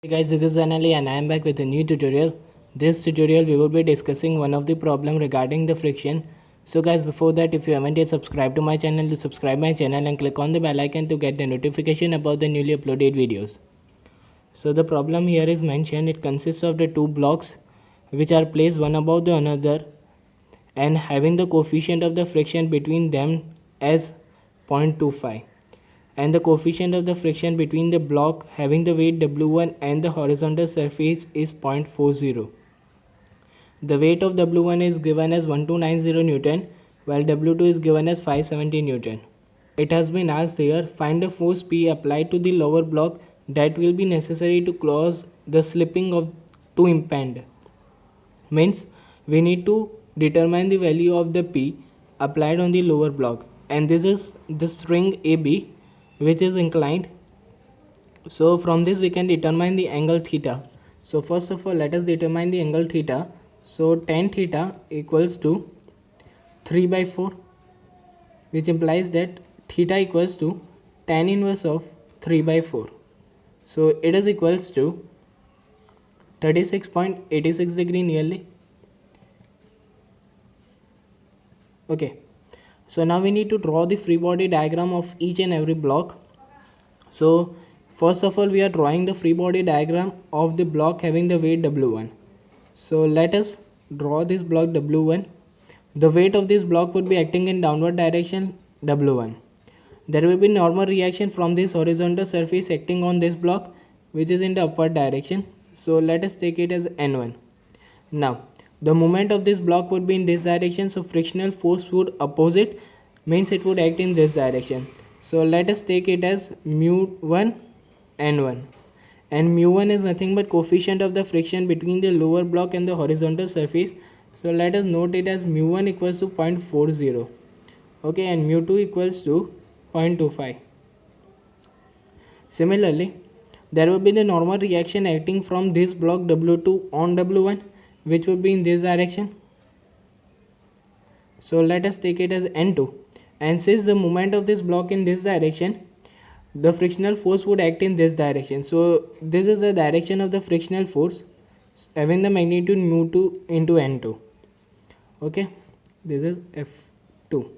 Hey guys, this is Anali and I am back with a new tutorial. This tutorial we will be discussing one of the problem regarding the friction. So guys, before that, if you haven't yet subscribed to my channel, do subscribe my channel and click on the bell icon to get the notification about the newly uploaded videos. So the problem here is mentioned. It consists of the two blocks which are placed one above the another and having the coefficient of the friction between them as 0.25, and the coefficient of the friction between the block having the weight W1 and the horizontal surface is 0.40. The weight of W1 is given as 1290 Newton while W2 is given as 570 Newton. It has been asked here, find the force P applied to the lower block that will be necessary to cause the slipping of to impend. Means we need to determine the value of the P applied on the lower block, and this is the string AB which is inclined. So from this we can determine the angle theta. So first of all, let us determine the angle theta. So tan theta equals to 3 by 4, which implies that theta equals to tan inverse of 3 by 4. So it is equals to 36.86 degree nearly. Okay, so now we need to draw the free body diagram of each and every block. So first of all, we are drawing the free body diagram of the block having the weight W1. So let us draw this block W1. The weight of this block would be acting in downward direction W1. There will be normal reaction from this horizontal surface acting on this block which is in the upward direction. So let us take it as N1. Now the moment of this block would be in this direction, so frictional force would oppose it, means it would act in this direction. So let us take it as mu1 N1, and mu1 is nothing but coefficient of the friction between the lower block and the horizontal surface. So let us note it as mu1 equals to 0.40, okay, and mu2 equals to 0.25. Similarly, there will be the normal reaction acting from this block W2 on W1, which would be in this direction. So let us take it as N2, and since the moment of this block in this direction, the frictional force would act in this direction. So this is the direction of the frictional force having the magnitude mu2 into N2. Okay, this is F2.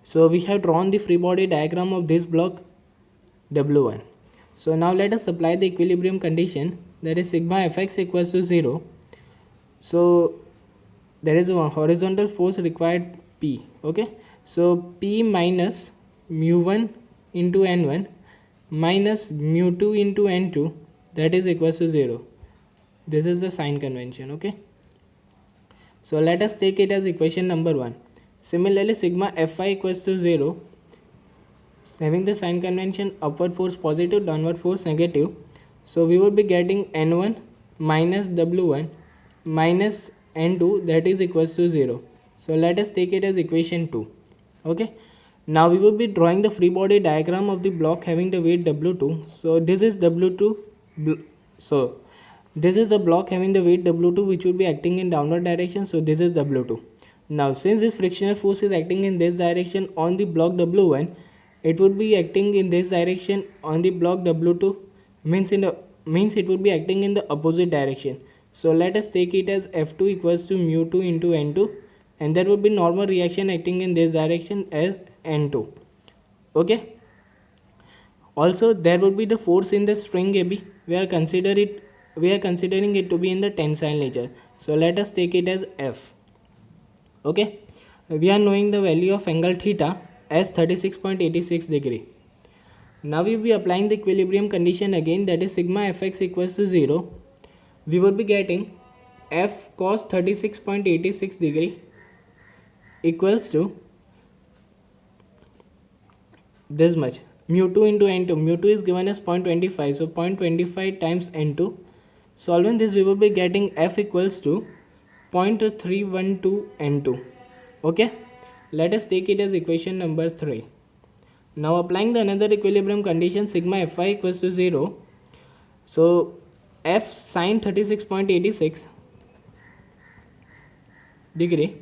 So we have drawn the free body diagram of this block W1. So now let us apply the equilibrium condition, that is sigma fx equals to 0. So there is a horizontal force required P. Okay, so P minus mu1 into N1 minus mu2 into N2, that is equals to 0. This is the sign convention. Okay, so let us take it as equation number 1. Similarly, sigma Fy equals to 0, having the sign convention upward force positive, downward force negative. So we would be getting N1 minus W1 minus N2, that is equals to 0. So let us take it as equation 2. Okay, now we will be drawing the free body diagram of the block having the weight W2. So this is W2. So this is the block having the weight W2 which will be acting in downward direction. So this is W2. Now since this frictional force is acting in this direction on the block W1, it would be acting in this direction on the block W2, means it would be acting in the opposite direction. So let us take it as F2 equals to mu2 into N2, and there would be normal reaction acting in this direction as N2. Okay, also there would be the force in the string AB. We are considering it to be in the tensile nature. So let us take it as F. Okay, we are knowing the value of angle theta as 36.86 degree. Now we will be applying the equilibrium condition again, that is sigma fx equals to 0. We would be getting F cos 36.86 degree equals to this much, mu2 into N2. Mu2 is given as 0.25, so 0.25 times N2. Solving this, we will be getting F equals to 0.312 N2. Okay, let us take it as equation number 3. Now applying the another equilibrium condition, sigma Fy equals to 0. So F sin 36.86 degree,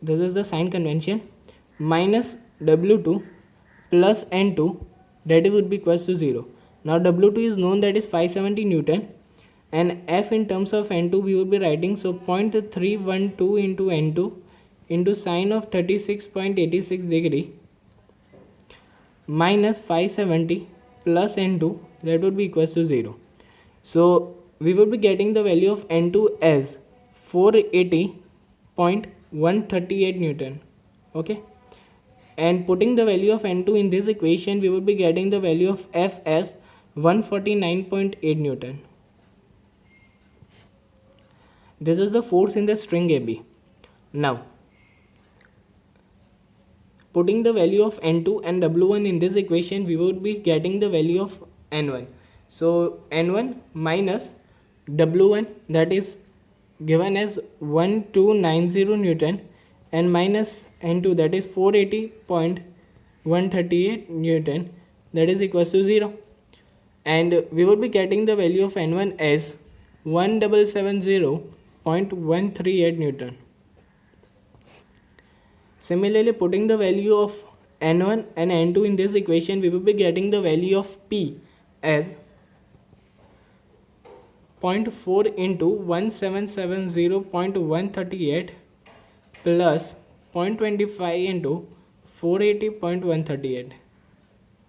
this is the sign convention, minus W2 plus N2, that would be equals to 0. Now W2 is known, that is 570 Newton, and F in terms of N2 we will be writing, so 0.312 into N2 into sine of 36.86 degree minus 570 plus N2, that would be equals to 0. So we will be getting the value of N2 as 480.138 Newton. Okay, and putting the value of N2 in this equation, we will be getting the value of F as 149.8 Newton. This is the force in the string AB. Now putting the value of N2 and W1 in this equation, we would be getting the value of N1. So N1 minus W1, that is given as 1290 Newton, and minus N2, that is 480.138 Newton, that is equals to 0. And we would be getting the value of N1 as 1770.138 Newton. Similarly, putting the value of N1 and N2 in this equation, we will be getting the value of P as 0.4 into 1770.138 plus 0.25 into 480.138.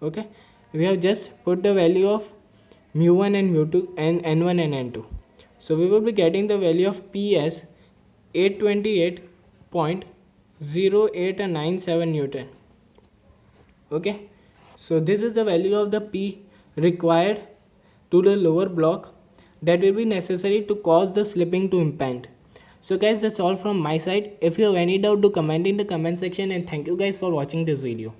Okay, we have just put the value of mu1 and mu2 and N1 and N2. So we will be getting the value of P as 828.0897 Newton. Okay, so this is the value of the P required to the lower block that will be necessary to cause the slipping to impend. So guys, that's all from my side. If you have any doubt, do comment in the comment section, and thank you guys for watching this video.